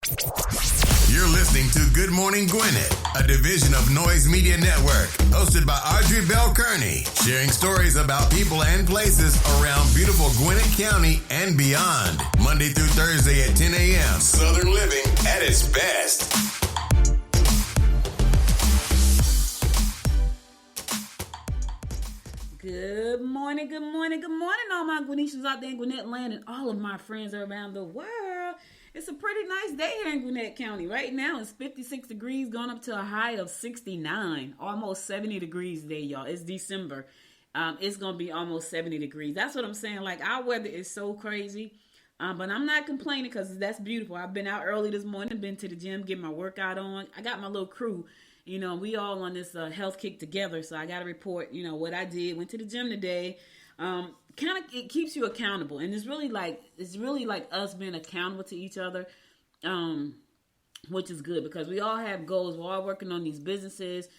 You're listening to Good Morning Gwinnett, a division of Noise Media Network, hosted by Audrey Bell Kearney, sharing stories about people and places around beautiful Gwinnett County and beyond. Monday through Thursday at 10 a.m. Southern living at its best. Good morning, good morning, good morning, all my Gwinnetians out there in Gwinnett land and all of my friends around the world. It's a pretty nice day here in Gwinnett County. Right now, it's 56 degrees, going up to a high of 69. Almost 70 degrees today, y'all. It's December. It's going to be almost 70 degrees. That's what I'm saying. Like, our weather is so crazy. But I'm not complaining because that's beautiful. I've been out early this morning, been to the gym, getting my workout on. I got my little crew. You know, we all on this health kick together. So I got to report, you know, what I did. Went to the gym today. It keeps you accountable, and it's really like us being accountable to each other, which is good because we all have goals. We're all working on these businesses.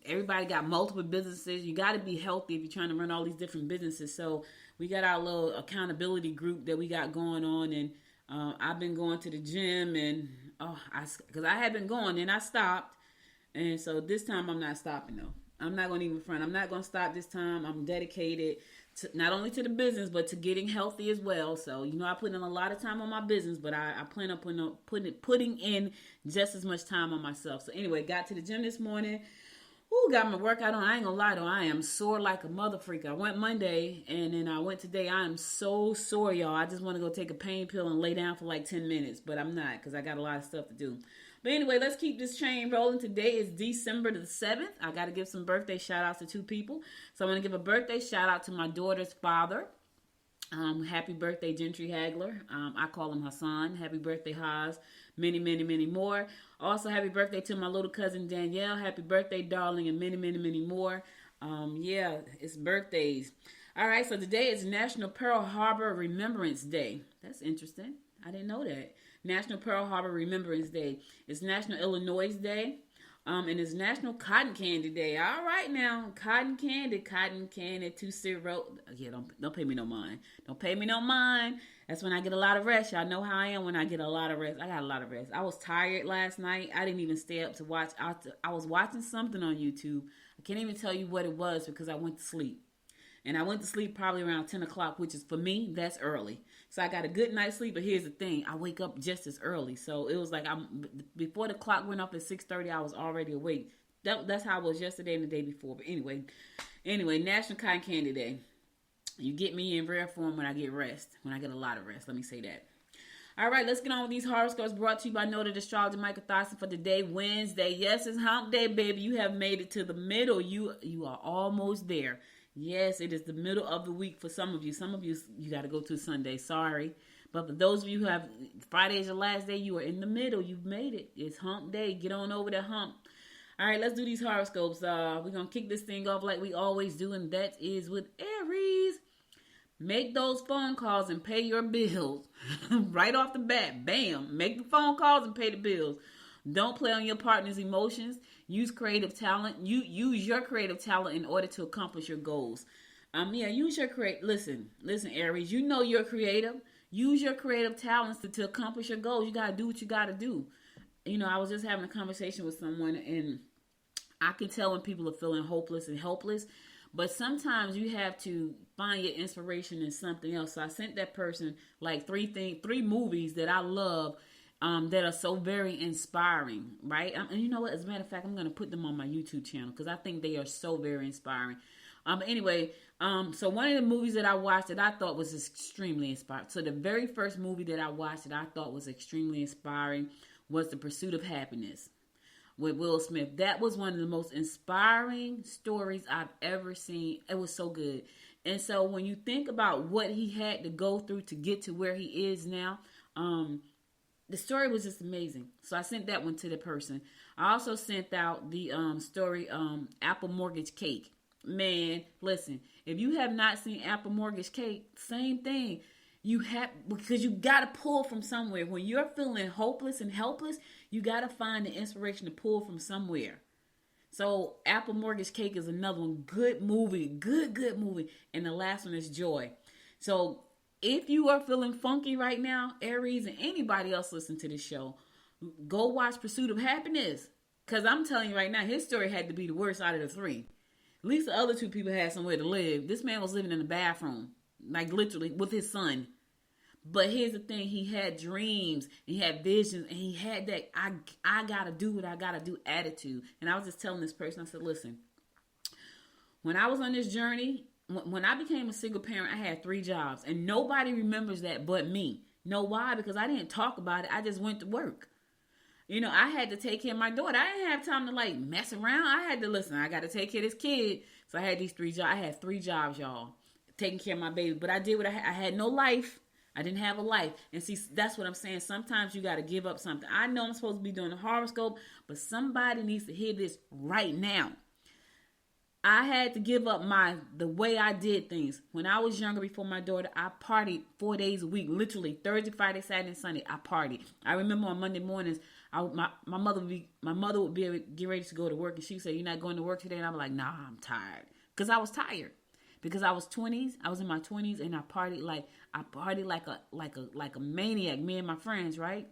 Everybody got multiple businesses. You got to be healthy if you're trying to run all these different businesses. So we got our little accountability group that we got going on, and I've been going to the gym, and because I had been going, and I stopped, and so this time I'm not stopping though. I'm not going to even front. I'm not going to stop this time. I'm dedicated to, not only to the business, but to getting healthy as well. So, you know, I put in a lot of time on my business, but I plan on putting in just as much time on myself. So anyway, got to the gym this morning. Got my workout on. I ain't going to lie though. I am sore like a mother freak. I went Monday and then I went today. I am so sore, y'all. I just want to go take a pain pill and lay down for like 10 minutes, but I'm not because I got a lot of stuff to do. But anyway, let's keep this train rolling. Today is December the 7th. I got to give some birthday shout outs to two people. So I'm going to give a birthday shout out to my daughter's father. Happy birthday, Gentry Hagler. I call him Hassan. Happy birthday, Haas. Many, many, many more. Also, happy birthday to my little cousin, Danielle. Happy birthday, darling, and many, many, many more. It's birthdays. All right, so today is National Pearl Harbor Remembrance Day. That's interesting. I didn't know that. National Pearl Harbor Remembrance Day. It's National Illinois Day. And it's National Cotton Candy Day. All right now. Cotton candy, 2-0. Yeah, don't pay me no mind. Don't pay me no mind. That's when I get a lot of rest. Y'all know how I am when I get a lot of rest. I got a lot of rest. I was tired last night. I didn't even stay up to watch. I was watching something on YouTube. I can't even tell you what it was because I went to sleep. And I went to sleep probably around 10 o'clock, which is, for me, that's early. So I got a good night's sleep, but here's the thing. I wake up just as early. So it was like before the clock went off at 6:30, I was already awake. That's how I was yesterday and the day before. But anyway, National Cotton Candy Day. You get me in rare form when I get rest, when I get a lot of rest. Let me say that. All right, let's get on with these horoscopes brought to you by noted astrologer Michael Thorson for today, Wednesday. Yes, it's hump day, baby. You have made it to the middle. You are almost there. Yes, it is the middle of the week for some of you. Some of you got to go to Sunday. Sorry. But for those of you who have Friday's your last day, you are in the middle. You've made it. It's hump day. Get on over that hump. All right, let's do these horoscopes. We're going to kick this thing off like we always do, and that is with Aries. Make those phone calls and pay your bills. Right off the bat. Bam. Make the phone calls and pay the bills. Don't play on your partner's emotions. Use creative talent. Use your creative talent in order to accomplish your goals. Use your Listen, Aries. You know you're creative. Use your creative talents to accomplish your goals. You gotta do what you gotta do. You know, I was just having a conversation with someone, and I can tell when people are feeling hopeless and helpless. But sometimes you have to find your inspiration in something else. So I sent that person like three movies that I love. That are so very inspiring, right? And you know what? As a matter of fact, I'm going to put them on my YouTube channel because I think they are so very inspiring. So one of the movies that I watched that I thought was extremely inspiring. So the very first movie that I watched that I thought was extremely inspiring was The Pursuit of Happiness with Will Smith. That was one of the most inspiring stories I've ever seen. It was so good. And so when you think about what he had to go through to get to where he is now, the story was just amazing. So I sent that one to the person. I also sent out the story, Apple Mortgage Cake. Man, listen, if you have not seen Apple Mortgage Cake, same thing. Because you got to pull from somewhere. When you're feeling hopeless and helpless, you got to find the inspiration to pull from somewhere. So Apple Mortgage Cake is another one. Good movie. Good movie. And the last one is Joy. So if you are feeling funky right now, Aries and anybody else listening to this show, go watch Pursuit of Happiness. Because I'm telling you right now, his story had to be the worst out of the three. At least the other two people had somewhere to live. This man was living in the bathroom, like literally with his son. But here's the thing, he had dreams, he had visions, and he had that I gotta do what I gotta do attitude. And I was just telling this person, I said, listen, when I was on this journey, when I became a single parent, I had 3 jobs. And nobody remembers that but me. Know why? Because I didn't talk about it. I just went to work. You know, I had to take care of my daughter. I didn't have time to like mess around. I had to listen. I got to take care of this kid. So I had these 3 jobs. I had 3 jobs, y'all, taking care of my baby. But I did what I had no life. I didn't have a life. And see, that's what I'm saying. Sometimes you got to give up something. I know I'm supposed to be doing a horoscope, but somebody needs to hear this right now. I had to give up the way I did things. When I was younger, before my daughter, I partied 4 days a week. Literally Thursday, Friday, Saturday, and Sunday. I partied. I remember on Monday mornings, my mother would be get ready to go to work, and she said, "You're not going to work today?" And I'm like, "Nah, I'm tired," because I was tired. Because I was 20s, I was in my 20s, and I partied like a maniac. Me and my friends, right?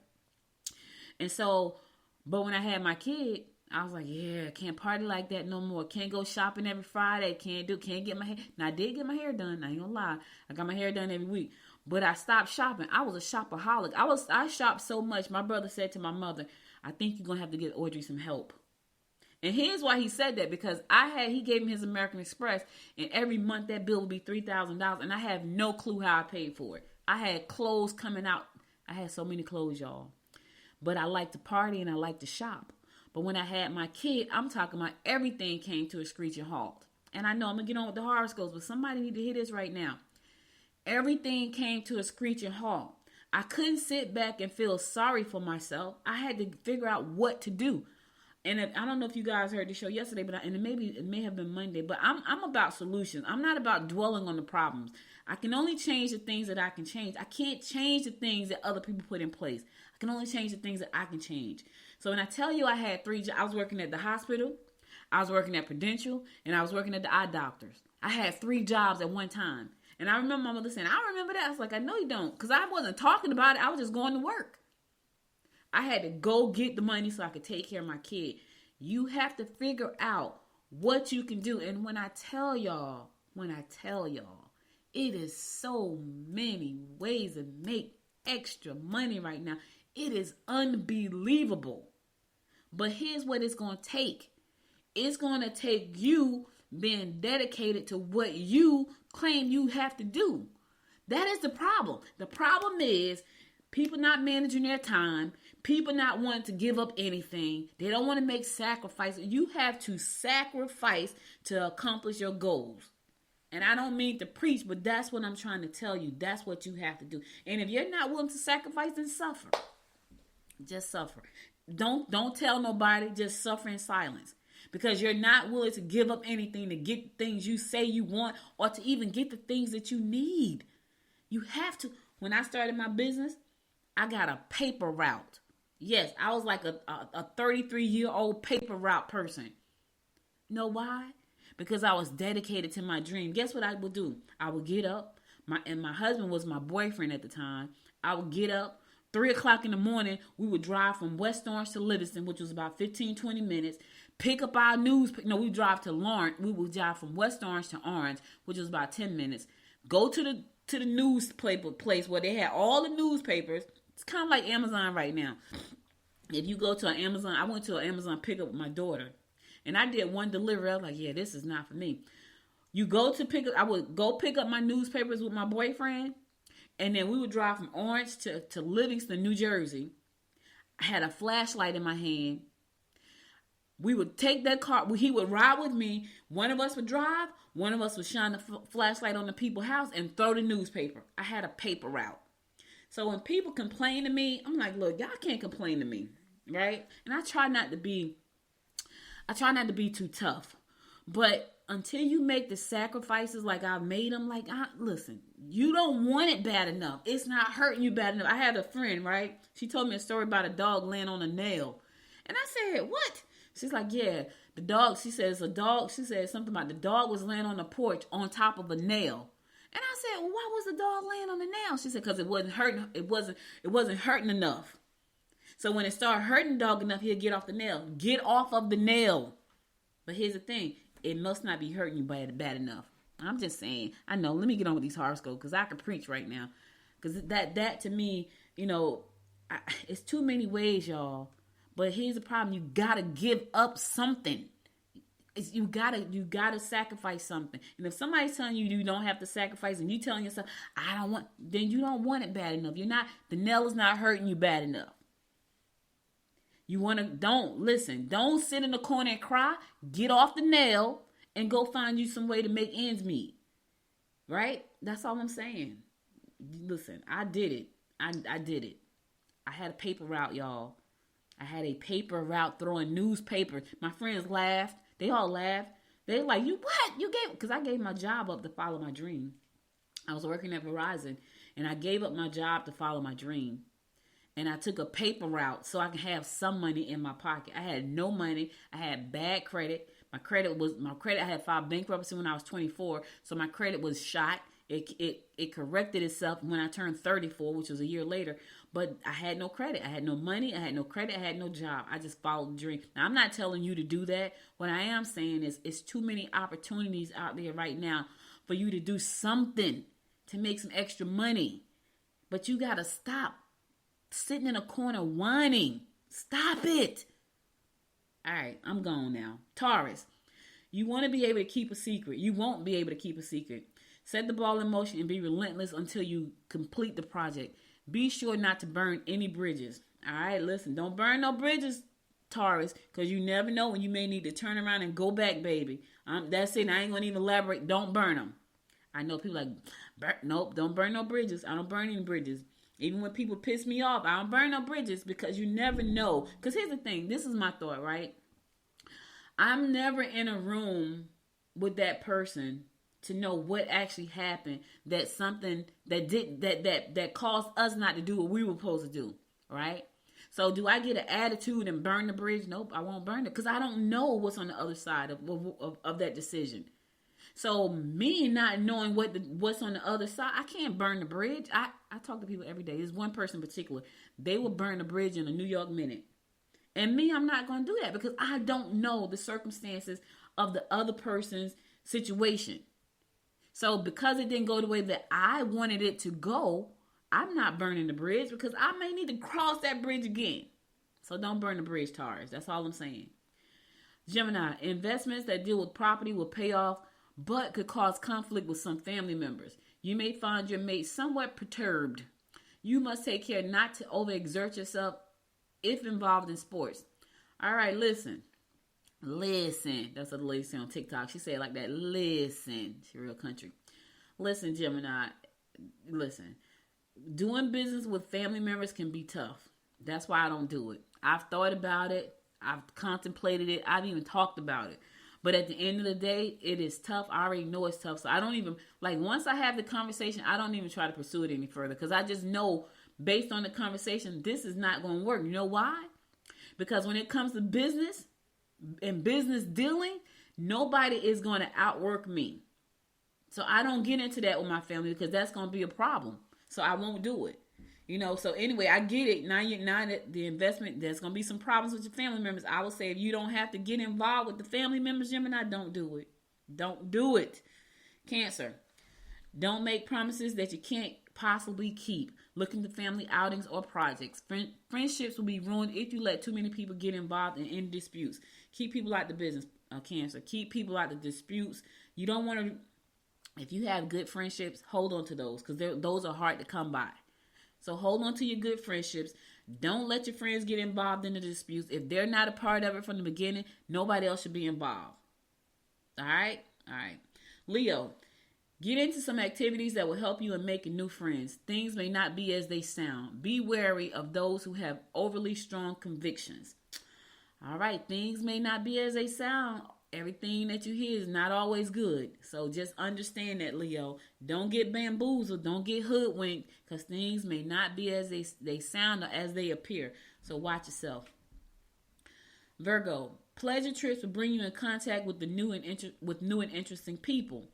And so, but when I had my kid, I was like, yeah, can't party like that no more. Can't go shopping every Friday. Can't get my hair. Now, I did get my hair done. I ain't gonna lie. I got my hair done every week. But I stopped shopping. I was a shopaholic. I shopped so much. My brother said to my mother, I think you're gonna have to get Audrey some help. And here's why he said that, because he gave me his American Express, and every month that bill would be $3,000, and I have no clue how I paid for it. I had clothes coming out. I had so many clothes, y'all. But I like to party and I like to shop. But when I had my kid, I'm talking about everything came to a screeching halt. And I know I'm going to get on with the horoscopes, but somebody need to hear this right now. Everything came to a screeching halt. I couldn't sit back and feel sorry for myself. I had to figure out what to do. And I don't know if you guys heard the show yesterday, but it may have been Monday. But I'm about solutions. I'm not about dwelling on the problems. I can only change the things that I can change. I can't change the things that other people put in place. I can only change the things that I can change. So when I tell you I had 3 jobs, I was working at the hospital, I was working at Prudential, and I was working at the eye doctors. I had 3 jobs at one time. And I remember my mother saying, I remember that. I was like, I know you don't. Because I wasn't talking about it. I was just going to work. I had to go get the money so I could take care of my kid. You have to figure out what you can do. And when I tell y'all, it is so many ways to make extra money right now. It is unbelievable. But here's what it's going to take. It's going to take you being dedicated to what you claim you have to do. That is the problem. The problem is people not managing their time. People not wanting to give up anything. They don't want to make sacrifices. You have to sacrifice to accomplish your goals. And I don't mean to preach, but that's what I'm trying to tell you. That's what you have to do. And if you're not willing to sacrifice, then suffer. Just suffer. Don't tell nobody. Just suffer in silence. Because you're not willing to give up anything to get the things you say you want, or to even get the things that you need. You have to. When I started my business, I got a paper route. Yes, I was like a 33-year-old paper route person. You know why? Because I was dedicated to my dream. Guess what I would do? I would get up. My husband was my boyfriend at the time. I would get up. 3 o'clock in the morning, we would drive from West Orange to Livingston, which was about 15, 20 minutes. Pick up our we drive to Lawrence. We would drive from West Orange to Orange, which was about 10 minutes. Go to the newspaper place where they had all the newspapers. It's kind of like Amazon right now. If you go to an Amazon, I went to an Amazon pickup with my daughter. And I did one delivery. I was like, yeah, this is not for me. I would go pick up my newspapers with my boyfriend. And then we would drive from Orange to Livingston, New Jersey. I had a flashlight in my hand. We would take that car. He would ride with me. One of us would drive. One of us would shine the flashlight on the people's house and throw the newspaper. I had a paper route. So when people complain to me, I'm like, look, y'all can't complain to me, right? And I try not to be too tough. But until you make the sacrifices like I've made them, listen, you don't want it bad enough. It's not hurting you bad enough. I had a friend, right? She told me a story about a dog laying on a nail. And I said, what? She's like, yeah, the dog, she said something about the dog was laying on the porch on top of a nail. And I said, well, why was the dog laying on the nail? She said, because it wasn't hurting. It wasn't hurting enough. So when it started hurting the dog enough, he'll get off the nail. Get off of the nail. But here's the thing. It must not be hurting you bad enough. I'm just saying. I know. Let me get on with these horoscopes because I can preach right now. Because that to me, it's too many ways, y'all. But here's the problem. You got to give up something. You gotta sacrifice something. And if somebody's telling you you don't have to sacrifice and you telling yourself, I don't want, then you don't want it bad enough. The nail is not hurting you bad enough. Don't sit in the corner and cry. Get off the nail and go find you some way to make ends meet. Right? That's all I'm saying. Listen, I did it. I did it. I had a paper route, y'all. I had a paper route throwing newspapers. My friends laughed. They all laughed. They like, you what? You gave, because I gave my job up to follow my dream. I was working at Verizon and I gave up my job to follow my dream. And I took a paper route so I can have some money in my pocket. I had no money. I had bad credit. My credit, I had filed bankruptcy when I was 24. So my credit was shot. It corrected itself when I turned 34, which was a year later. But I had no credit. I had no money. I had no credit. I had no job. I just followed the dream. Now, I'm not telling you to do that. What I am saying is it's too many opportunities out there right now for you to do something to make some extra money. But you got to stop sitting in a corner whining. Stop it. All right, I'm gone now. Taurus, you want to be able to keep a secret. You won't be able to keep a secret. Set the ball in motion and be relentless until you complete the project. Be sure not to burn any bridges. All right, listen, don't burn no bridges, Taurus, because you never know when you may need to turn around and go back, baby. That's it. I ain't going to even elaborate. Don't burn them. I know people like, nope, don't burn no bridges. I don't burn any bridges. Even when people piss me off, I don't burn no bridges because you never know. Because here's the thing. This is my thought, right? I'm never in a room with that person to know what actually happened, that something that caused us not to do what we were supposed to do, right? So do I get an attitude and burn the bridge? Nope, I won't burn it because I don't know what's on the other side of that decision. So me not knowing what's on the other side, I can't burn the bridge. I talk to people every day. There's one person in particular. They will burn the bridge in a New York minute. And me, I'm not going to do that because I don't know the circumstances of the other person's situation. So because it didn't go the way that I wanted it to go, I'm not burning the bridge because I may need to cross that bridge again. So don't burn the bridge, Taurus. That's all I'm saying. Gemini, investments that deal with property will pay off, but could cause conflict with some family members. You may find your mate somewhat perturbed. You must take care not to overexert yourself if involved in sports. All right, listen. That's what the lady said on TikTok. She said it like that. Listen. She real country. Listen, Gemini. Listen. Doing business with family members can be tough. That's why I don't do it. I've thought about it. I've contemplated it. I've even talked about it. But at the end of the day, it is tough. I already know it's tough. So I don't even, once I have the conversation, I don't even try to pursue it any further. Because I just know, based on the conversation, this is not going to work. You know why? Because when it comes to business and business dealing, nobody is going to outwork me. So I don't get into that with my family because that's going to be a problem. So I won't do it. So anyway, I get it. Now that the investment, there's going to be some problems with your family members. I will say if you don't have to get involved with the family members, Gemini, don't do it. Don't do it. Cancer. Don't make promises that you can't possibly keep. Look into family outings or projects. Friendships will be ruined if you let too many people get involved in any disputes. Keep people out the business, Cancer. Keep people out the disputes. You don't want to, if you have good friendships, hold on to those because those are hard to come by. So hold on to your good friendships. Don't let your friends get involved in the disputes. If they're not a part of it from the beginning, nobody else should be involved. All right? All right. Leo, get into some activities that will help you in making new friends. Things may not be as they sound. Be wary of those who have overly strong convictions. All right. Things may not be as they sound. Everything that you hear is not always good. So just understand that, Leo. Don't get bamboozled. Don't get hoodwinked because things may not be as they sound or as they appear. So watch yourself. Virgo, pleasure trips will bring you in contact with new and interesting people.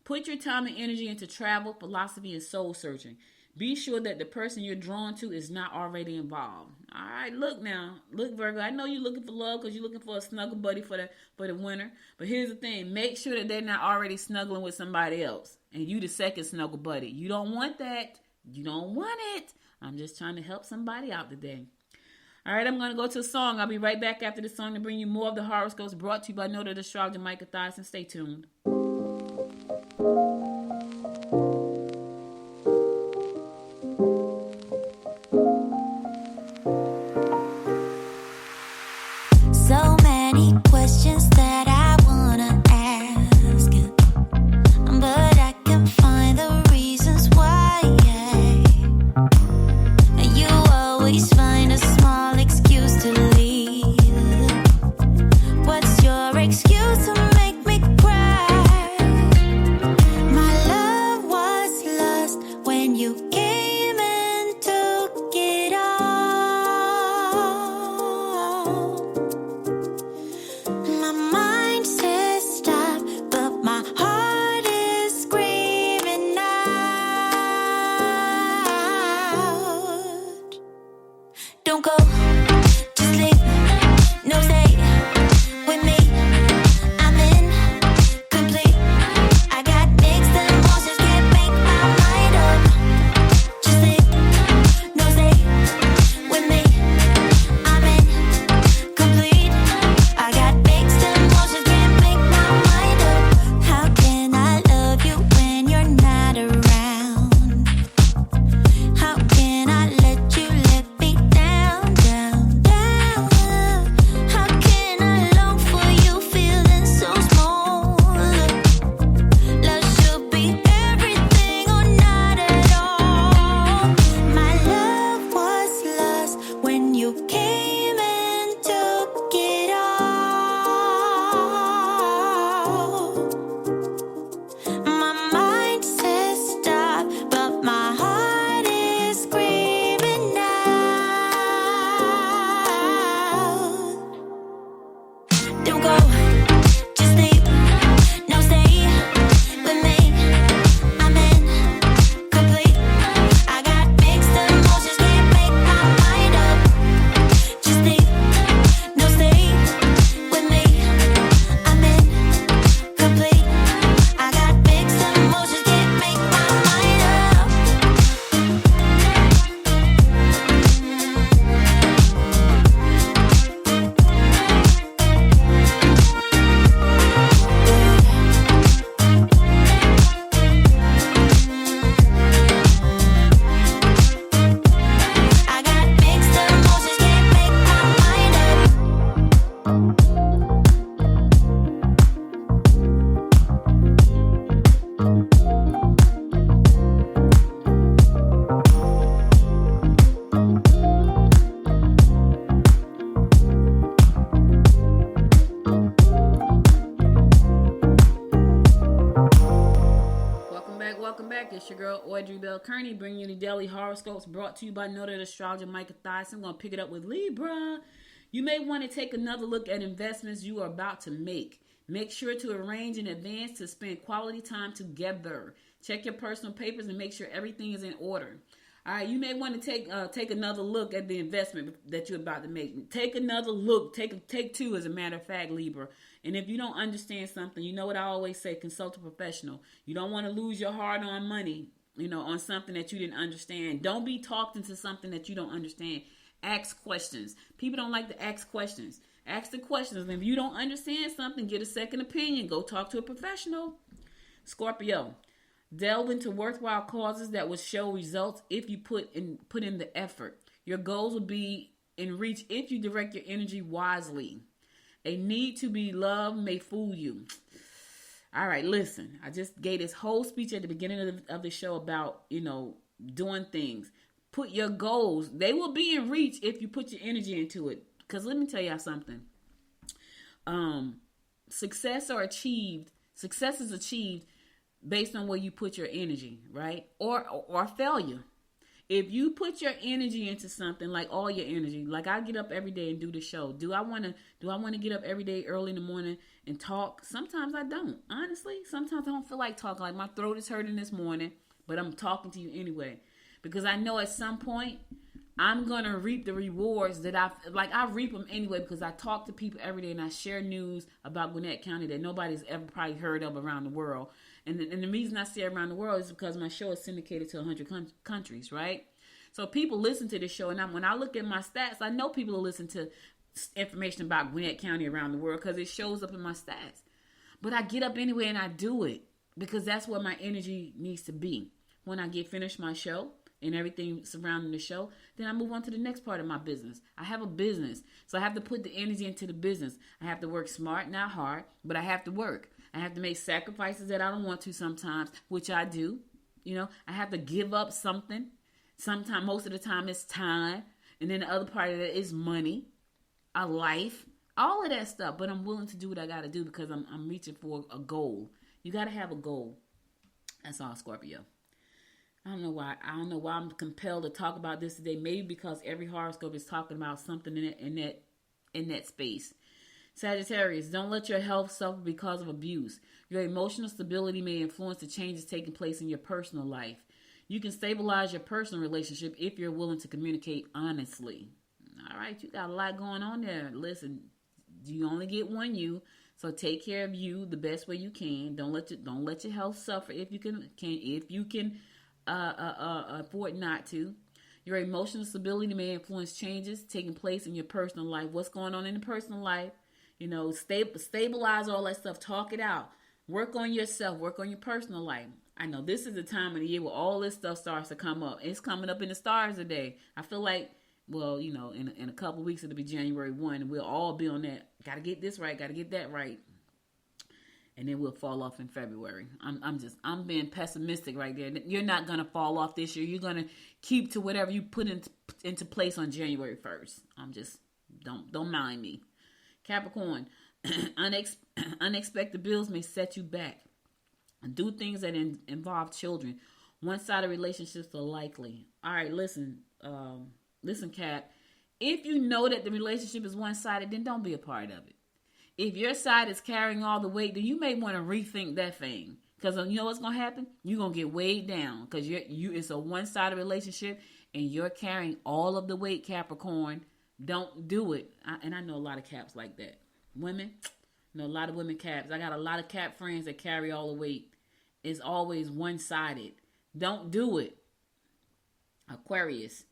Put your time and energy into travel, philosophy, and soul searching. Be sure that the person you're drawn to is not already involved. All right, look now. Look, Virgo, I know you're looking for love because you're looking for a snuggle buddy for the winter. But here's the thing. Make sure that they're not already snuggling with somebody else. And you the second snuggle buddy. You don't want that. You don't want it. I'm just trying to help somebody out today. All right, I'm going to go to a song. I'll be right back after the song to bring you more of the horoscopes brought to you by noted astrologer Micah Thyssen. Stay tuned. So many questions that I wanna ask, but I can find the reasons why. You always find a small excuse to leave. What's your excuse to make me cry? My love was lost when you came and took it all. My mind says stop, but my heart is screaming out. Don't go, just leave, no stay with me. I'm incomplete. I got mixed emotions, can't make my mind up. Just leave, no stay with me. I'm incomplete. I got mixed emotions, can't make my mind up. How can I love you when you're not around? How can I let you let me down, down, down? How can I long for you feeling so small? Love should be everything or not at all. My love was lost when you came and took it all. My mind says stop, but my heart is screaming out. Don't go, just leave, no stay with me. I'm incomplete. I got mixed emotions, can't make my mind up. Just leave, no stay with me. I'm incomplete. I got mixed emotions, can't make my mind up. I got mixed emotions, can't make my mind Welcome back. It's your girl Audrey Bell Kearney bringing you the daily horoscopes brought to you by noted astrologer Micah Thyssen. I'm going to pick it up with Libra. You may want to take another look at investments you are about to make. Make sure to arrange in advance to spend quality time together. Check your personal papers and make sure everything is in order. All right, you may want to take another look at the investment that you're about to make. Take another look. Take two, as a matter of fact, Libra. And if you don't understand something, you know what I always say, consult a professional. You don't want to lose your hard-earned money, on something that you didn't understand. Don't be talked into something that you don't understand. Ask questions. People don't like to ask questions. Ask the questions. And if you don't understand something, get a second opinion. Go talk to a professional. Scorpio. Delve into worthwhile causes that will show results if you put in the effort. Your goals will be in reach if you direct your energy wisely. A need to be loved may fool you. All right, listen. I just gave this whole speech at the beginning of the show about, doing things. Put your goals. They will be in reach if you put your energy into it. Because let me tell y'all something. Success is achieved based on where you put your energy, right? Or failure. if you put your energy into something, like all your energy, like I get up every day and do the show. Do I want to get up every day early in the morning and talk? Sometimes I don't. Honestly, sometimes I don't feel like talking. Like my throat is hurting this morning, but I'm talking to you anyway because I know at some point I'm going to reap the rewards that I reap them anyway because I talk to people every day and I share news about Gwinnett County that nobody's ever probably heard of around the world. And the reason I say around the world is because my show is syndicated to 100 countries, right? So people listen to this show, and when I look at my stats, I know people will listen to information about Gwinnett County around the world because it shows up in my stats. But I get up anyway and I do it because that's where my energy needs to be. When I get finished my show and everything surrounding the show, then I move on to the next part of my business. I have a business, so I have to put the energy into the business. I have to work smart, not hard, but I have to work. I have to make sacrifices that I don't want to sometimes, which I do. You know, I have to give up something. Sometimes, most of the time, it's time. And then the other part of it is money, a life, all of that stuff. But I'm willing to do what I got to do because I'm reaching for a goal. You got to have a goal. That's all, Scorpio. I don't know why I'm compelled to talk about this today. Maybe because every horoscope is talking about something in that space. Sagittarius, don't let your health suffer because of abuse. Your emotional stability may influence the changes taking place in your personal life. You can stabilize your personal relationship if you're willing to communicate honestly. All right, you got a lot going on there. Listen, you only get one you, so take care of you the best way you can. Don't let your health suffer if you can afford not to. Your emotional stability may influence changes taking place in your personal life. What's going on in the personal life? You know, stabilize all that stuff. Talk it out. Work on yourself. Work on your personal life. I know this is the time of the year where all this stuff starts to come up. It's coming up in the stars today. I feel like, well, you know, in a couple of weeks it'll be January 1, and we'll all be on that. Got to get this right. Got to get that right. And then we'll fall off in February. I'm being pessimistic right there. You're not gonna fall off this year. You're gonna keep to whatever you put into place on January 1st. Don't mind me. Capricorn, unexpected bills may set you back. Do things that involve children. One-sided relationships are likely. All right, listen, Cap. If you know that the relationship is one-sided, then don't be a part of it. If your side is carrying all the weight, then you may want to rethink that thing. Because you know what's going to happen? You're going to get weighed down. Because it's a one-sided relationship, and you're carrying all of the weight, Capricorn. Don't do it. And I know a lot of Caps like that. Women, I know a lot of women Caps. I got a lot of Cap friends that carry all the weight. It's always one-sided. Don't do it. Aquarius,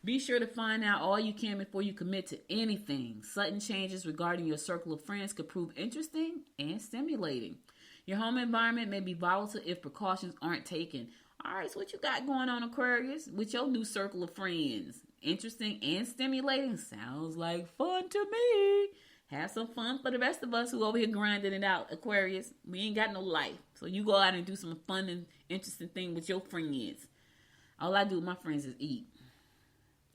be sure to find out all you can before you commit to anything. Sudden changes regarding your circle of friends could prove interesting and stimulating. Your home environment may be volatile if precautions aren't taken. All right, so what you got going on, Aquarius, with your new circle of friends? Interesting and stimulating? Sounds like fun to me. Have some fun for the rest of us who over here grinding it out, Aquarius. We ain't got no life. So you go out and do some fun and interesting thing with your friends. All I do with my friends is eat.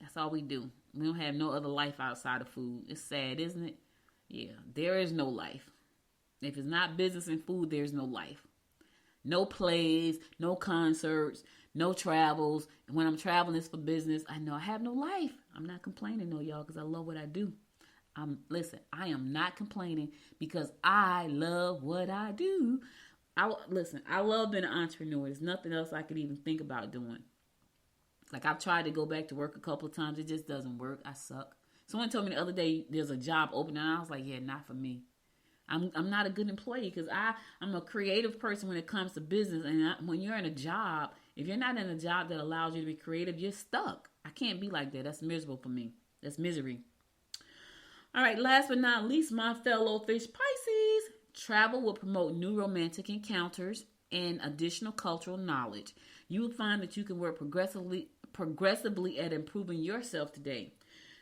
That's all we do. We don't have no other life outside of food. It's sad, isn't it? Yeah, there is no life. If it's not business and food, there's no life. No plays, no concerts, no travels. And when I'm traveling, it's for business. I know I have no life. I'm not complaining, though, y'all, because I love what I do. Listen, I am not complaining because I love what I do. I love being an entrepreneur. There's nothing else I could even think about doing. Like, I've tried to go back to work a couple of times. It just doesn't work. I suck. Someone told me the other day there's a job opening, and I was like, yeah, not for me. I'm not a good employee because I'm a creative person when it comes to business. And when you're in a job, if you're not in a job that allows you to be creative, you're stuck. I can't be like that. That's miserable for me. That's misery. All right, last but not least, my fellow fish Pisces. Travel will promote new romantic encounters and additional cultural knowledge. You will find that you can work progressively at improving yourself today.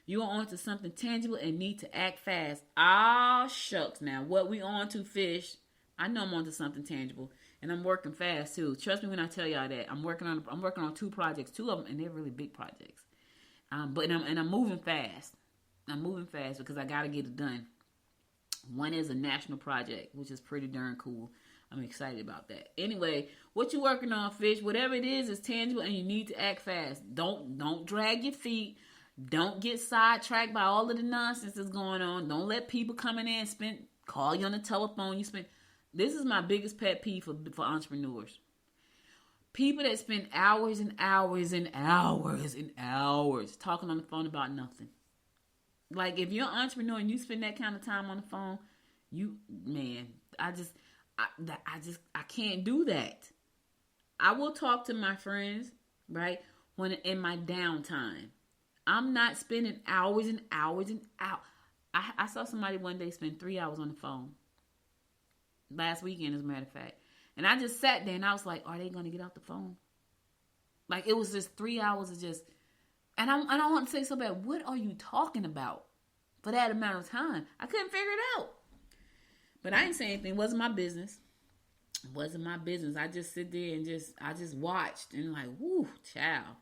You are on to something tangible and need to act fast. Ah, shucks. Now, what we on to, fish? I know I'm on to something tangible, and I'm working fast too. Trust me when I tell y'all that. I'm working on 2 projects, 2 of them, and they're really big projects. I'm moving fast. I'm moving fast because I got to get it done. One is a national project, which is pretty darn cool. I'm excited about that. Anyway, what you working on, fish? Whatever it is tangible, and you need to act fast. Don't drag your feet. Don't get sidetracked by all of the nonsense that's going on. Don't let people coming in call you on the telephone. This is my biggest pet peeve for entrepreneurs. People that spend hours and hours and hours and hours talking on the phone about nothing. Like, if you're an entrepreneur and you spend that kind of time on the phone, I can't do that. I will talk to my friends, right, when in my downtime. I'm not spending hours and hours and hours. I saw somebody one day spend 3 hours on the phone. Last weekend, as a matter of fact. And I just sat there and I was like, are they going to get off the phone? Like, it was just 3 hours of just... And I want to say so bad, what are you talking about for that amount of time? I couldn't figure it out. But I didn't say anything. It wasn't my business. I just sit there and I just watched and like, whoo, child.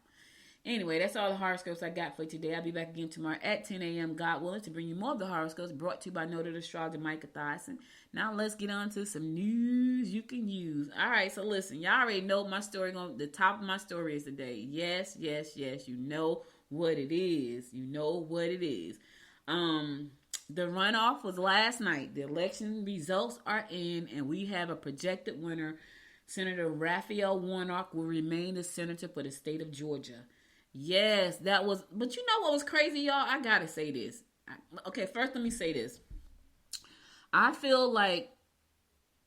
Anyway, that's all the horoscopes I got for today. I'll be back again tomorrow at 10 a.m., God willing, to bring you more of the horoscopes brought to you by noted astrologer Micah Thyssen. Now let's get on to some news you can use. All right, so listen, y'all already know my story. The top of my story is today. Yes. You know what it is. The runoff was last night. The election results are in, and we have a projected winner. Senator Raphael Warnock will remain the senator for the state of Georgia. Yes, that was... But you know what was crazy, y'all? I gotta say this. Okay, first let me say this. I feel like...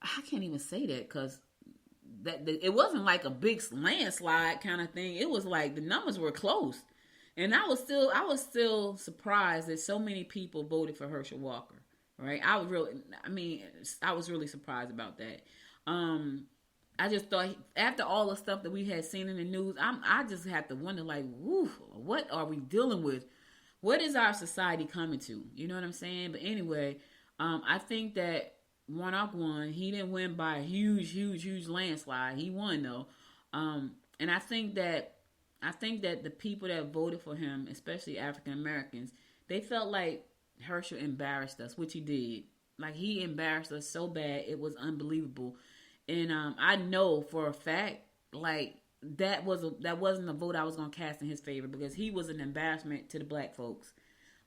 I can't even say that because it wasn't like a big landslide kind of thing. It was like the numbers were close. And I was still surprised that so many people voted for Herschel Walker, right? I was really surprised about that. I just thought after all the stuff that we had seen in the news, I just have to wonder, like, woo, what are we dealing with? What is our society coming to? You know what I'm saying? But anyway, I think that Warnock won. He didn't win by a huge landslide. He won though. And I think that the people that voted for him, especially African Americans, they felt like Herschel embarrassed us, which he did. Like, he embarrassed us so bad, it was unbelievable. And I know for a fact, like, that wasn't a vote I was going to cast in his favor, because he was an embarrassment to the black folks.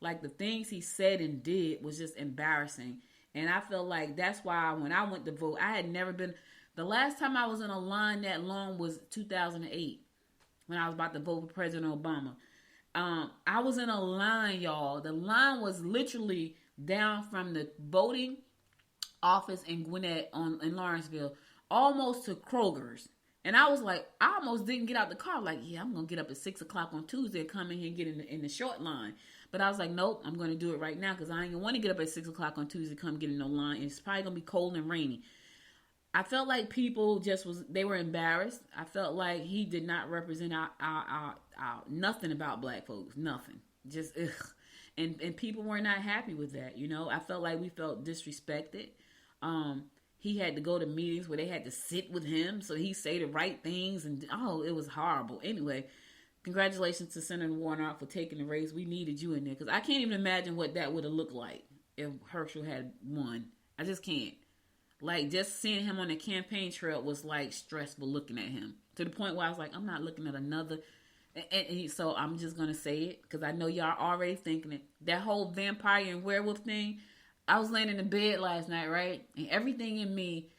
Like, the things he said and did was just embarrassing. And I felt like that's why when I went to vote, I had never been... The last time I was in a line that long was 2008, when I was about to vote for President Obama. I was in a line, y'all. The line was literally down from the voting office in Gwinnett in Lawrenceville almost to Kroger's. And I was like, I almost didn't get out the car. Like, yeah, I'm going to get up at 6 o'clock on Tuesday and come in here and get in the short line. But I was like, nope, I'm going to do it right now, because I ain't going to want to get up at 6 o'clock on Tuesday and come get in no line. It's probably going to be cold and rainy. I felt like people they were embarrassed. I felt like he did not represent our nothing about black folks. Nothing. Just, ugh. And people were not happy with that, you know. I felt like we felt disrespected. He had to go to meetings where they had to sit with him so he say the right things, and it was horrible. Anyway, congratulations to Senator Warnock for taking the race. We needed you in there, because I can't even imagine what that would have looked like if Herschel had won. I just can't. Like, just seeing him on the campaign trail was like stressful looking at him, to the point where I was like, I'm not looking at another. So I'm just going to say it, because I know y'all already thinking it. That whole vampire and werewolf thing, I was laying in the bed last night, right? And everything in me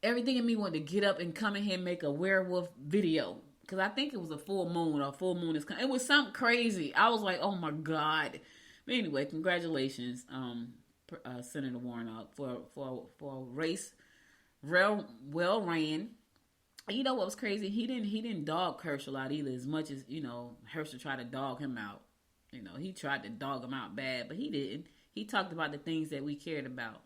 wanted to get up and come in here and make a werewolf video. Because I think it was a full moon, or full moon is coming. It was something crazy. I was like, oh my God. But anyway, congratulations, Senator Warnock, for a race well ran. You know what was crazy? He didn't dog Herschel out either, as much as, you know, Herschel tried to dog him out. You know, he tried to dog him out bad, but he didn't. He talked about the things that we cared about,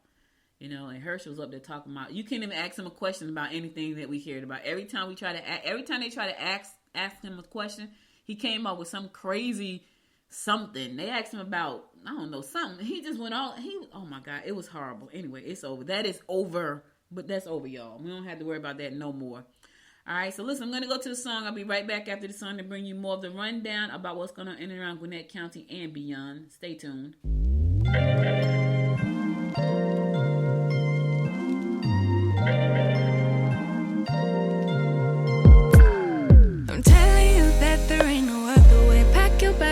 you know, and Herschel was up there talking about, you can't even ask him a question about anything that we cared about. Every time they try to ask him a question, he came up with some crazy something. They asked him about, I don't know, something. He just went on. Oh my God, it was horrible. Anyway, it's over. That is over. But that's over, y'all. We don't have to worry about that no more. All right, so listen, I'm going to go to the song. I'll be right back after the song to bring you more of the rundown about what's going on in and around Gwinnett County and beyond. Stay tuned.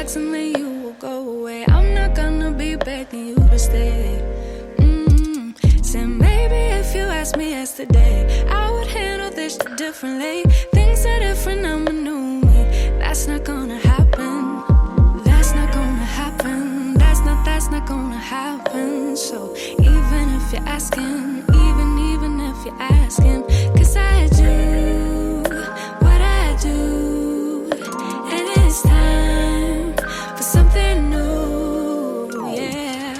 relax and then you will go away. I'm not gonna be begging you to stay. Said maybe if you asked me yesterday, I would handle this differently. Things are different, I'm a new me. That's not gonna happen. That's not gonna happen. That's not gonna happen. So even if you're asking, even if you're asking, 'cause I do what I do, and it's time for something new, yeah.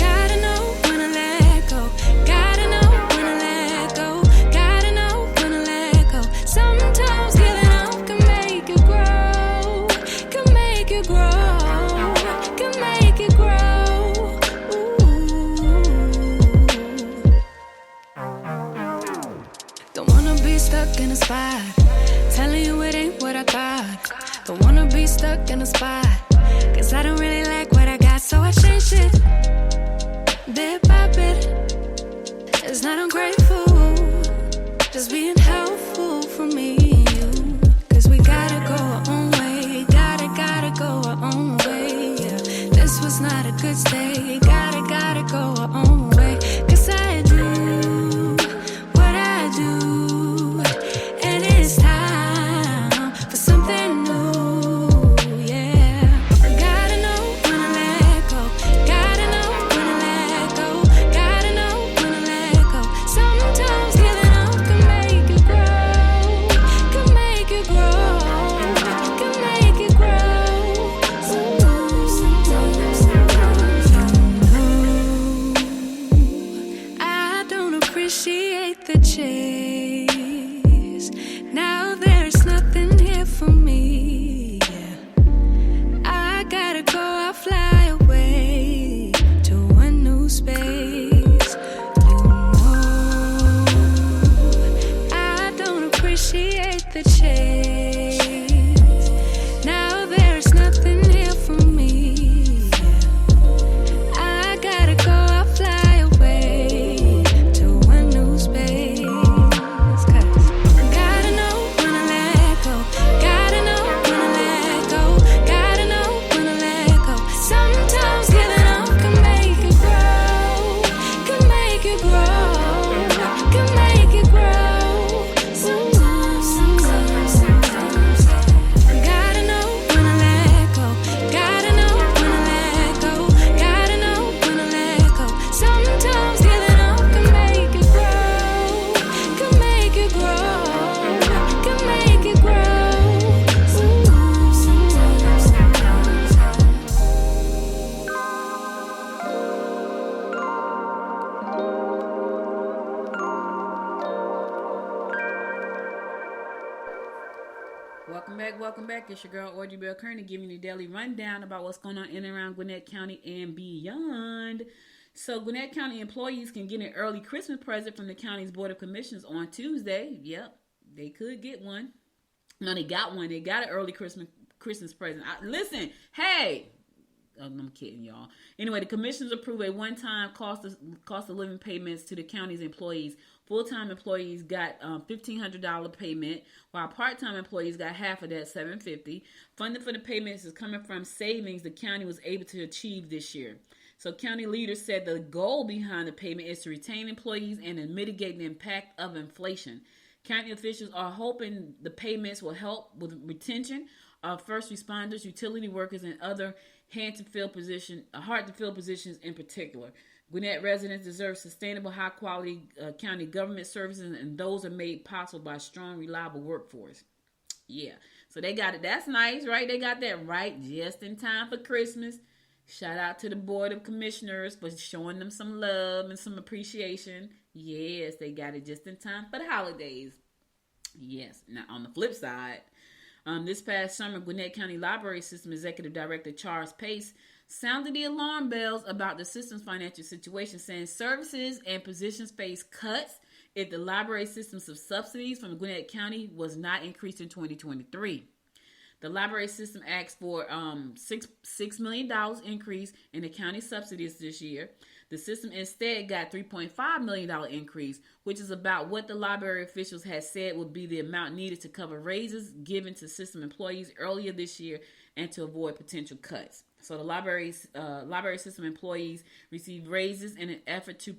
Gotta know when to let go, gotta know when to let go, gotta know when to let go. Sometimes giving up can make you grow, can make you grow, can make you grow. Don't wanna be stuck in a spot, telling you it ain't what I thought. Don't wanna be stuck in a spot, 'cause I don't really like what I got, so I changed it bit by bit. It's not ungrateful, just being helpful for me and you. 'Cause we gotta go our own way, gotta go our own way, yeah. This was not a good stay, gotta go our own way. 'Cause I do what I do, and it's time for something new, yeah. Gotta know when to let go, gotta know when to let go, gotta know when to let go. Sometimes giving up can make you grow, can make you grow, can make you grow. I don't appreciate the chase. Now there's nothing here for me, yeah. I gotta go, I'll fly away to a new space. You know, I don't appreciate the chase. Now there's nothing here for me, yeah. I gotta go, I'll fly away to a new space. 'Cause gotta know when to let go, gotta know when to let go, gotta know when to let go. Sometimes giving up can make you grow, can make you grow, can make you grow. Sometimes. Gotta know when to let go, gotta know when to let go, gotta know when to let go. Sometimes giving up can make you grow, can make you grow, can make you grow. Welcome back. It's your girl Audrey Bell Kearney giving you a daily rundown about what's going on in and around Gwinnett County and beyond. So Gwinnett County employees can get an early Christmas present from the county's Board of Commissioners on Tuesday. Yep, they could get one. No, they got one. They got an early Christmas present. Listen, hey, I'm kidding, y'all. Anyway, the commissioners approved a one-time cost of living payments to the county's employees. Full-time employees got $1,500 payment, while part-time employees got half of that, $750. Funding for the payments is coming from savings the county was able to achieve this year. So county leaders said the goal behind the payment is to retain employees and to mitigate the impact of inflation. County officials are hoping the payments will help with retention of first responders, utility workers, and other hard-to-fill positions in particular. Gwinnett residents deserve sustainable, high-quality county government services, and those are made possible by a strong, reliable workforce. Yeah, so they got it. That's nice, right? They got that right just in time for Christmas. Shout out to the Board of Commissioners for showing them some love and some appreciation. Yes, they got it just in time for the holidays. Yes. Now, on the flip side, this past summer, Gwinnett County Library System Executive Director Charles Pace sounded the alarm bells about the system's financial situation, saying services and positions face cuts if the library system's subsidies from Gwinnett County was not increased in 2023. The library system asked for $6 million increase in the county subsidies this year. The system instead got $3.5 million increase, which is about what the library officials had said would be the amount needed to cover raises given to system employees earlier this year and to avoid potential cuts. So the library system employees receive raises in an effort to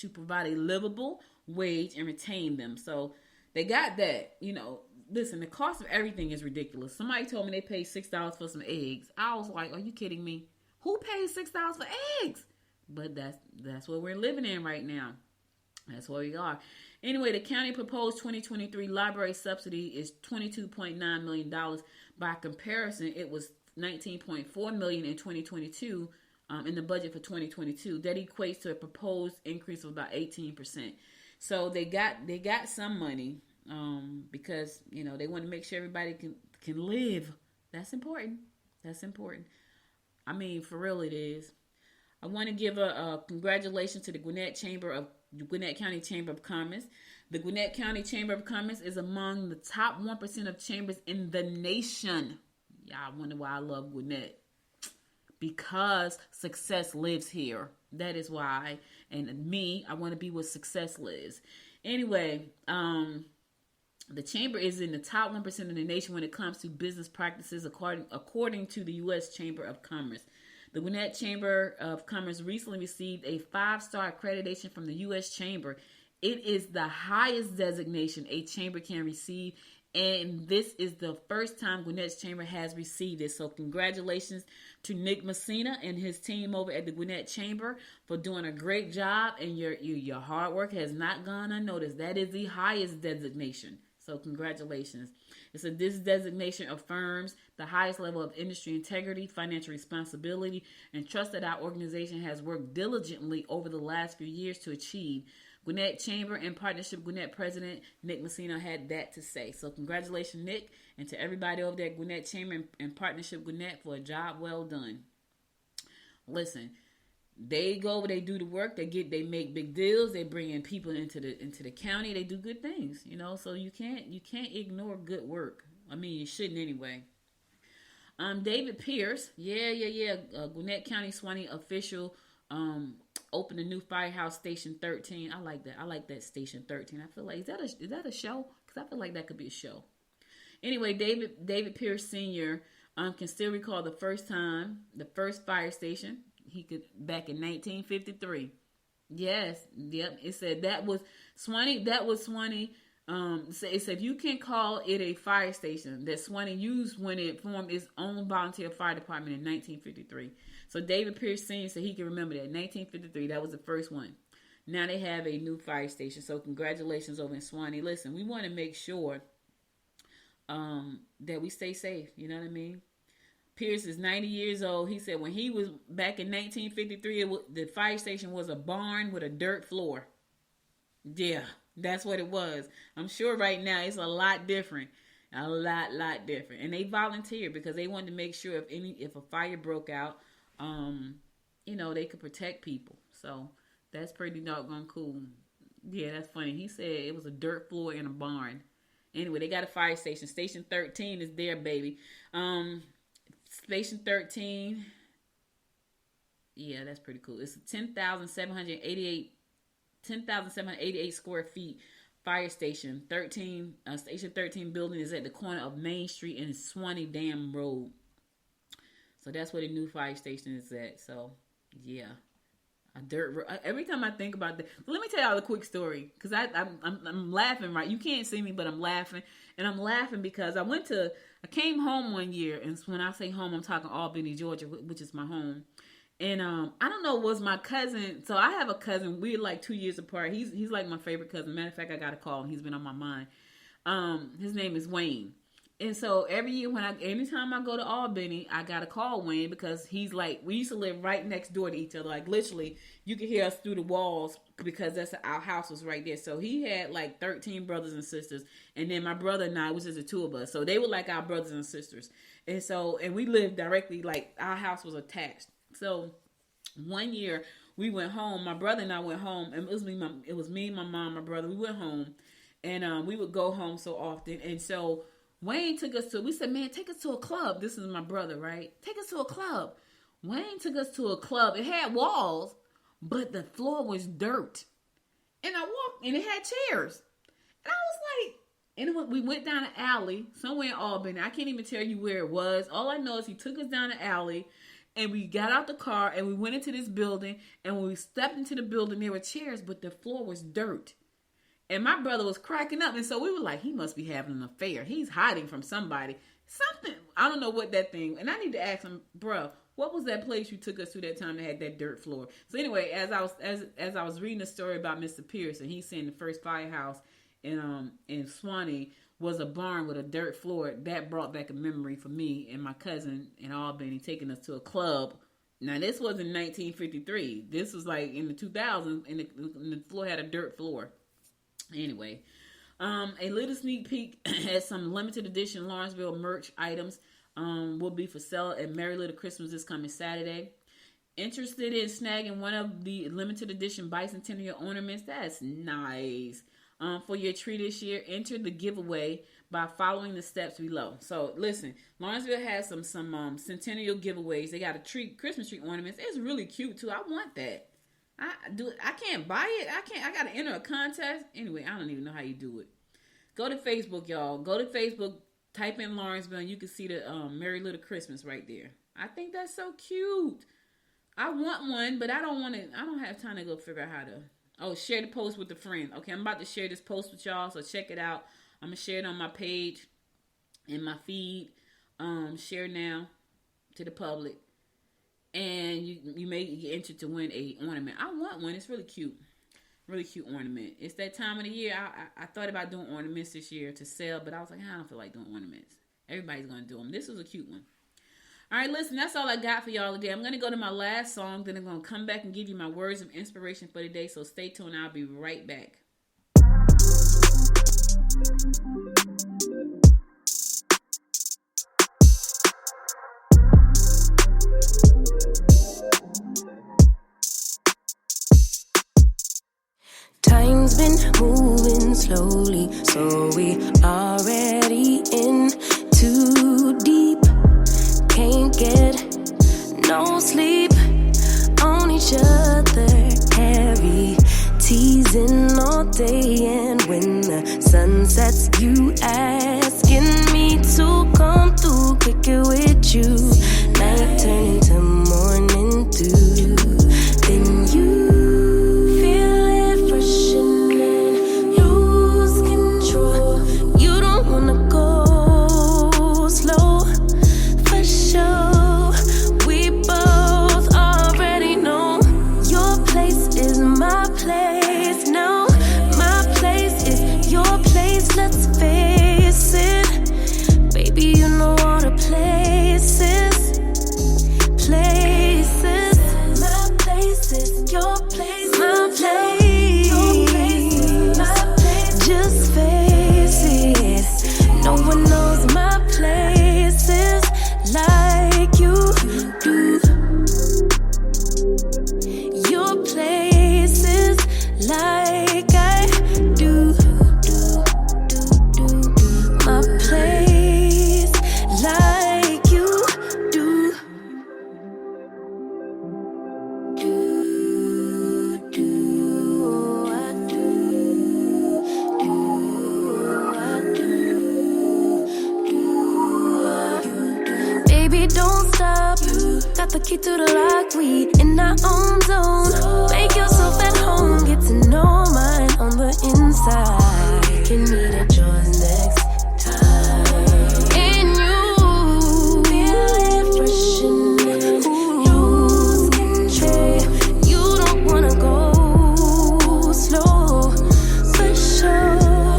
provide a livable wage and retain them. So they got that. Listen, the cost of everything is ridiculous. Somebody told me they paid $6 for some eggs. I was like, are you kidding me? Who pays $6 for eggs? But that's what we're living in right now. That's where we are. Anyway, the county proposed 2023 library subsidy is $22.9 million. By comparison, it was $19.4 million in 2022 in the budget for 2022. That equates to a proposed increase of about 18%. So they got some money because they want to make sure everybody can live. That's important. I mean, for real, it is. I want to give a congratulations to the Gwinnett County Chamber of Commerce. The Gwinnett County Chamber of Commerce is among the top 1% of chambers in the nation. Yeah, I wonder why I love Gwinnett. Because success lives here. That is why. And me, I want to be where success lives. Anyway, the chamber is in the top 1% of the nation when it comes to business practices, according to the U.S. Chamber of Commerce. The Gwinnett Chamber of Commerce recently received a 5-star accreditation from the U.S. Chamber. It is the highest designation a chamber can receive, and this is the first time Gwinnett's Chamber has received it. So congratulations to Nick Messina and his team over at the Gwinnett Chamber for doing a great job, and your hard work has not gone unnoticed. That is the highest designation. So congratulations. This designation affirms the highest level of industry integrity, financial responsibility, and trust that our organization has worked diligently over the last few years to achieve. Gwinnett Chamber and Partnership Gwinnett President Nick Messina had that to say. So congratulations, Nick, and to everybody over there at Gwinnett Chamber and Partnership Gwinnett for a job well done. Listen, they go, they do the work, they make big deals, they bring in people into the county, they do good things, so you can't ignore good work. I mean, you shouldn't anyway. David Pierce, Gwinnett County Swanee official, opened a new firehouse, Station 13. I like that Station 13. I feel like, is that a show? Because I feel like that could be a show. Anyway, David Pierce Sr. Can still recall the first fire station. He could back in 1953. Yes, yep. It said that was Swanee. It said you can call it a fire station that Swanee used when it formed its own volunteer fire department in 1953. So David Pierce Sr. said he can remember that 1953. That was the first one. Now they have a new fire station. So congratulations over in Swanee. Listen, we want to make sure that we stay safe. You know what I mean? Pierce is 90 years old. He said when he was back in 1953, the fire station was a barn with a dirt floor. Yeah, that's what it was. I'm sure right now it's a lot different. A lot different. And they volunteered because they wanted to make sure if a fire broke out, they could protect people. So that's pretty doggone cool. Yeah, that's funny. He said it was a dirt floor in a barn. Anyway, they got a fire station. Station 13 is there, baby. Station 13, yeah, that's pretty cool. It's a 10,788 square feet fire station. Station 13 building is at the corner of Main Street and Swanee Dam Road. So that's where the new fire station is at. So, yeah. Every time I think about that, let me tell y'all a quick story because I'm laughing, right? You can't see me, but I'm laughing, and I'm laughing because I came home one year, and when I say home, I'm talking Albany, Georgia, which is my home. And I don't know, was my cousin? So I have a cousin. We're like 2 years apart. He's like my favorite cousin. Matter of fact, I got a call. He's been on my mind. His name is Wayne. And so every year anytime I go to Albany, I gotta call Wayne because he's like, we used to live right next door to each other. Like literally, you could hear us through the walls because our house was right there. So he had like 13 brothers and sisters, and then my brother and I was just the two of us. So they were like our brothers and sisters, and we lived directly, like our house was attached. So one year we went home. My brother and I went home, and it was me, my mom, my brother. We went home, and we would go home so often, and so. Wayne took us we said, man, take us to a club. This is my brother, right? Take us to a club. Wayne took us to a club. It had walls, but the floor was dirt. And I walked, and it had chairs. And I was like, Anyway, we went down an alley somewhere in Albany. I can't even tell you where it was. All I know is he took us down the alley, and we got out the car, and we went into this building. And when we stepped into the building, there were chairs, but the floor was dirt. And my brother was cracking up, and so we were like, he must be having an affair. He's hiding from somebody. Something. I don't know what that thing. And I need to ask him, bro, what was that place you took us to that time that had that dirt floor? So anyway, as I was reading a story about Mr. Pierce, and he's saying the first firehouse in Swanee was a barn with a dirt floor, that brought back a memory for me and my cousin in Albany taking us to a club. Now this was in 1953. This was like in the 2000s, and the floor had a dirt floor. Anyway, a little sneak peek at some limited edition Lawrenceville merch items will be for sale at Merry Little Christmas this coming Saturday. Interested in snagging one of the limited edition bicentennial ornaments? That's nice. For your tree this year, enter the giveaway by following the steps below. So listen, Lawrenceville has some centennial giveaways. They got a Christmas tree ornaments. It's really cute too. I want that. I can't buy it. I gotta enter a contest. Anyway, I don't even know how you do it. Go to Facebook, y'all. Go to Facebook, type in Lawrenceville, and you can see the Merry Little Christmas right there. I think that's so cute. I want one, but I don't have time to go figure out how to. Oh, share the post with a friend. Okay, I'm about to share this post with y'all, so check it out. I'm going to share it on my page, in my feed. Share now to the public. And you may get entered to win a ornament. I want one. It's really cute. Really cute ornament. It's that time of the year. I thought about doing ornaments this year to sell, but I was like, I don't feel like doing ornaments. Everybody's going to do them. This was a cute one. All right, listen, that's all I got for y'all today. I'm going to go to my last song, then I'm going to come back and give you my words of inspiration for the day. So stay tuned. I'll be right back. Time's been moving slowly, so we already in too deep. Can't get no sleep on each other, heavy teasing all day, and when the sun sets, you asking me to come through, kick it with you. Night turn into morning dew, then you the key to the lock, we in our own zone. Make yourself at home, get to know mine on the inside. Can meet at yours next time. And you feel it fresh in lose control. You don't wanna go slow, for sure.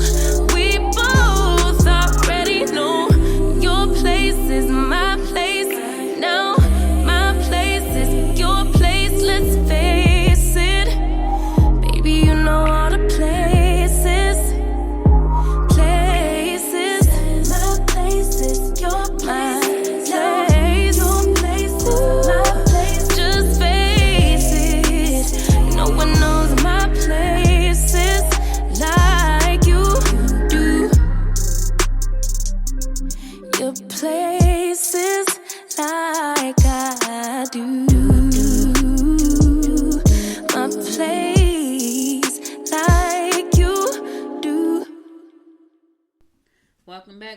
We both already know your place is my place now.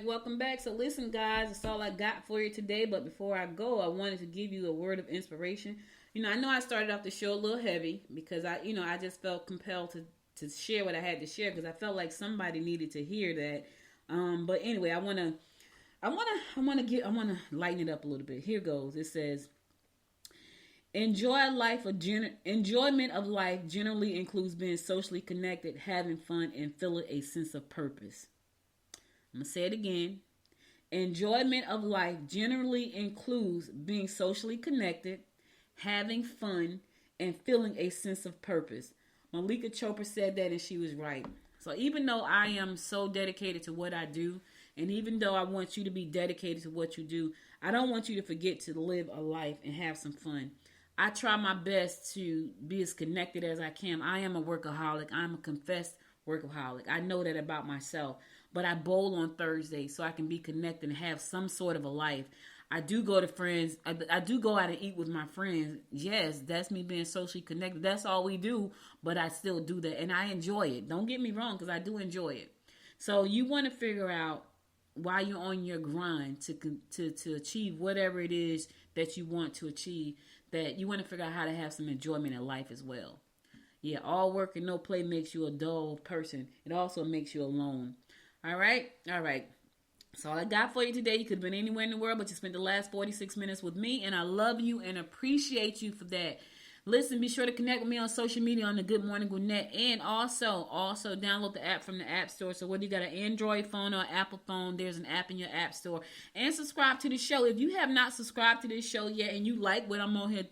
Welcome back. So listen, guys, that's all I got for you today. But before I go, I wanted to give you a word of inspiration. I know I started off the show a little heavy because I just felt compelled to share what I had to share because I felt like somebody needed to hear that. But anyway, I want to lighten it up a little bit. Here goes. It says, enjoyment of life generally includes being socially connected, having fun, and feeling a sense of purpose. I'm going to say it again. Enjoyment of life generally includes being socially connected, having fun, and feeling a sense of purpose. Malika Chopra said that, and she was right. So even though I am so dedicated to what I do, and even though I want you to be dedicated to what you do, I don't want you to forget to live a life and have some fun. I try my best to be as connected as I can. I am a workaholic. I'm a confessed workaholic. I know that about myself. But I bowl on Thursday so I can be connected and have some sort of a life. I do go to friends. I do go out and eat with my friends. Yes, that's me being socially connected. That's all we do, but I still do that. And I enjoy it. Don't get me wrong, because I do enjoy it. So you want to figure out while you're on your grind to achieve whatever it is that you want to achieve, that you want to figure out how to have some enjoyment in life as well. Yeah, all work and no play makes you a dull person. It also makes you alone. All right. That's all I got for you today. You could have been anywhere in the world, but you spent the last 46 minutes with me, and I love you and appreciate you for that. Listen, be sure to connect with me on social media on the Good Morning Gwinnett, and also download the app from the App Store. So whether you got an Android phone or an Apple phone, there's an app in your App Store. And subscribe to the show. If you have not subscribed to this show yet and you like what I'm on here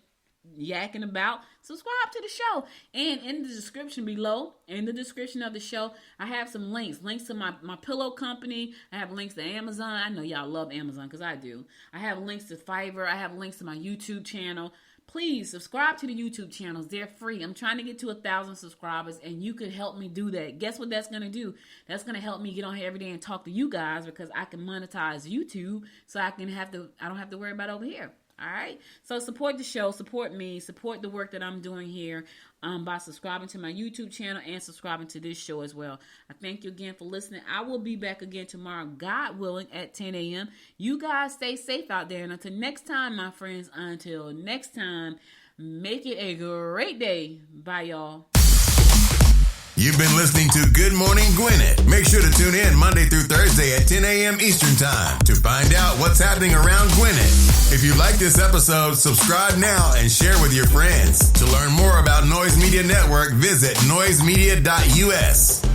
yakking about, subscribe to the show. And in the description below, in the description of the show, I have some links to my pillow company. I have links to Amazon. I know y'all love Amazon because I do. I have links to Fiverr. I have links to my YouTube channel. Please subscribe to the YouTube channels. They're free. I'm trying to get to 1,000 subscribers, and you could help me do that. Guess what that's going to do? That's going to help me get on here every day and talk to you guys, because I can monetize YouTube, so I don't have to worry about over here. All right. So support the show, support me, support the work that I'm doing here by subscribing to my YouTube channel and subscribing to this show as well. I thank you again for listening. I will be back again tomorrow, God willing, at 10 a.m. You guys stay safe out there. And until next time, my friends, until next time, make it a great day. Bye, y'all. You've been listening to Good Morning Gwinnett. Make sure to tune in Monday through Thursday at 10 a.m. Eastern Time to find out what's happening around Gwinnett. If you like this episode, subscribe now and share with your friends. To learn more about Noise Media Network, visit noisemedia.us.